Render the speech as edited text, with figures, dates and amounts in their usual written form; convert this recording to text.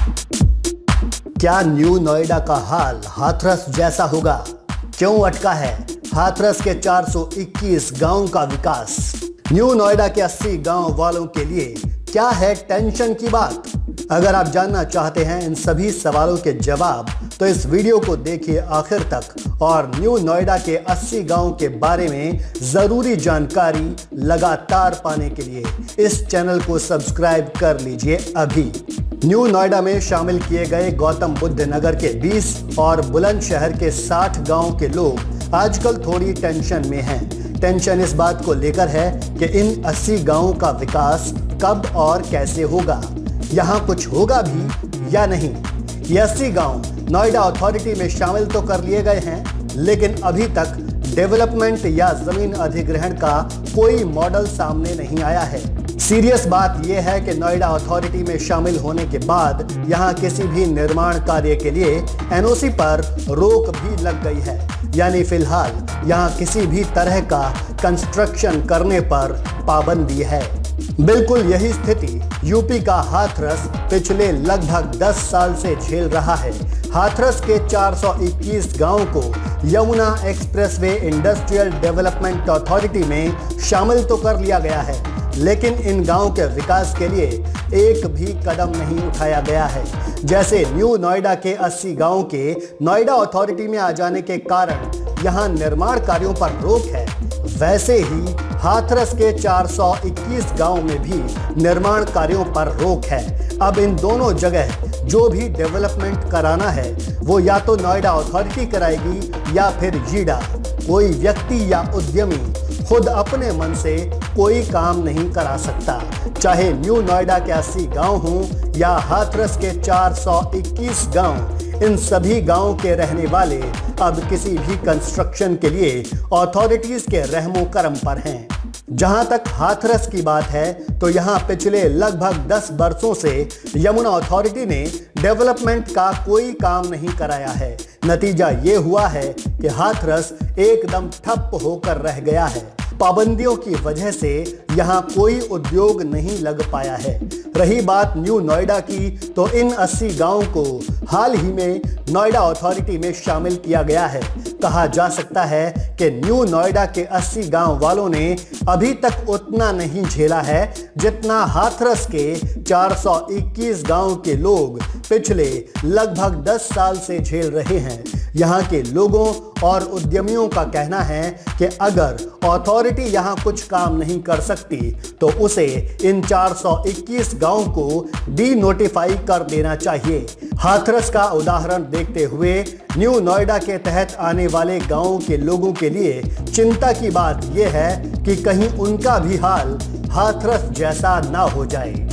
क्या न्यू नोएडा का हाल हाथरस जैसा होगा? क्यों अटका है हाथरस के 421 गांव का विकास? न्यू नोएडा के 80 गांव वालों के लिए क्या है टेंशन की बात? अगर आप जानना चाहते हैं इन सभी सवालों के जवाब तो इस वीडियो को देखिए आखिर तक और न्यू नोएडा के 80 गांव के बारे में जरूरी जानकारी लगातार पाने के लिए इस चैनल को सब्सक्राइब कर लीजिए अभी। न्यू नोएडा में शामिल किए गए गौतम बुद्ध नगर के 20 और बुलंदशहर के 60 गांव के लोग आजकल थोड़ी टेंशन में हैं। टेंशन इस बात को लेकर है कि इन 80 गांवों का विकास कब और कैसे होगा, यहाँ कुछ होगा भी या नहीं। ये 80 गांव नोएडा अथॉरिटी में शामिल तो कर लिए गए हैं, लेकिन अभी तक डेवलपमेंट या जमीन अधिग्रहण का कोई मॉडल सामने नहीं आया है। सीरियस बात यह है कि नोएडा अथॉरिटी में शामिल होने के बाद यहां किसी भी निर्माण कार्य के लिए एनओसी पर रोक भी लग गई है, यानी फिलहाल यहां किसी भी तरह का कंस्ट्रक्शन करने पर पाबंदी है। बिल्कुल यही स्थिति यूपी का हाथरस पिछले लगभग 10 साल से झेल रहा है। हाथरस के 421 गांव को Yamuna expressway industrial development authority में शामिल तो कर लिया गया है, लेकिन इन गांवों के विकास के लिए एक भी कदम नहीं उठाया गया है। जैसे न्यू नोएडा के 80 गांवों के नोएडा अथॉरिटी में आ जाने के कारण यहां निर्माण कार्यों पर रोक है, वैसे ही हाथरस के 421 गांव में भी निर्माण कार्यों पर रोक है। अब इन दोनों जगह जो भी डेवलपमेंट कराना है वो या तो नोएडा अथॉरिटी कराएगी या फिर जीडा। कोई व्यक्ति या उद्यमी खुद अपने मन से कोई काम नहीं करा सकता, चाहे न्यू नोएडा के 80 गांव हों या हाथरस के 421 गांव। इन सभी गांवों के रहने वाले अब किसी भी कंस्ट्रक्शन के लिए अथॉरिटीज के रहमो करम पर हैं। जहां तक हाथरस की बात है तो यहां पिछले लगभग 10 वर्षों से यमुना अथॉरिटी ने डेवलपमेंट का कोई काम नहीं कराया है। नतीजा ये हुआ है कि हाथरस एकदम ठप होकर रह गया है। पाबंदियों की वजह से यहाँ कोई उद्योग नहीं लग पाया है। रही बात न्यू नोएडा की तो इन 80 गांवों को हाल ही में नोएडा अथॉरिटी में शामिल किया गया है। कहा जा सकता है कि न्यू नोएडा के 80 गांव वालों ने अभी तक उतना नहीं झेला है जितना हाथरस के 421 गांव के लोग पिछले लगभग 10 साल से झेल रहे हैं। यहाँ के लोगों और उद्यमियों का कहना है कि अगर अथॉरिटी यहाँ कुछ काम नहीं कर सकती तो उसे इन 421 गांव को डी नोटिफाई कर देना चाहिए। हाथरस का उदाहरण देखते हुए न्यू नोएडा के तहत आने वाले गांवों के लोगों के लिए चिंता की बात यह है कि कहीं उनका भी हाल हाथरस जैसा ना हो जाए।